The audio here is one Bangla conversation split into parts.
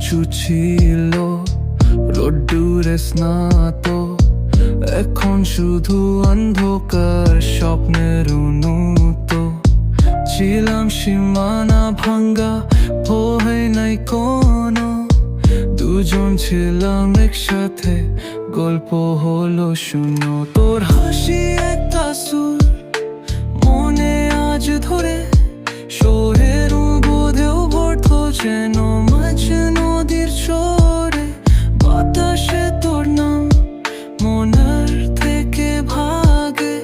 কিছু ছিল রোদ্দুরে স্নাত, এখন শুধু অন্ধকার স্বপ্নের উন্নত। ছিলাম সীমানা ভাঙ্গা, ভয় নাই কোনো, দুজন ছিলাম একসাথে, গল্প হলো শূন্য। তোর হাসি একটা সুর মনে আজ ধরে, শোয়ের বোধেও ভর্ত যেন মাঝ নদীর চরে। বাতাসে তোর নাম মনের থেকে ভাগে,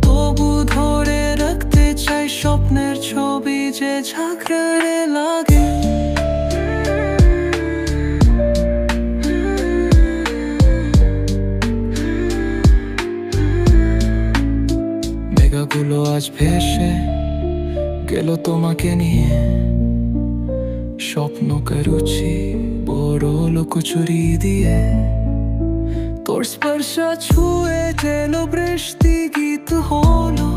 তবু ধরে রাখতে চাই স্বপ্নের ছবি যে ঝাঁকড়ে লাগে। মেঘাগুলো আজ ভেসে গেল তোমাকে নিয়ে, স্বপ্ন করুছি বড় লুকোচুরি দিয়ে। তোর স্পর্শ ছুঁয়ে গেল বৃষ্টি গীত হলো,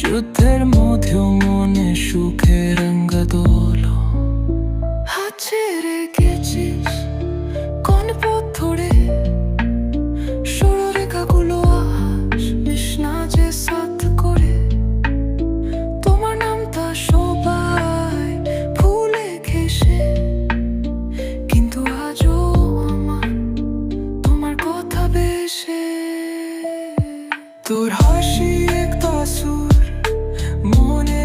যুদ্ধের মধ্যেও মনে সুখে রঙ দোলো। হাত ছেড়ে গেছিস কোন পথ ধরে, সরলরেখাগুলো আজ মিশনা যে সাথ করে। তোমার নামটা সবাই ভুলে ঘেসে, কিন্তু আজও আমার তোমার কথা বেশে। তোর হাসি একটা সুর মনে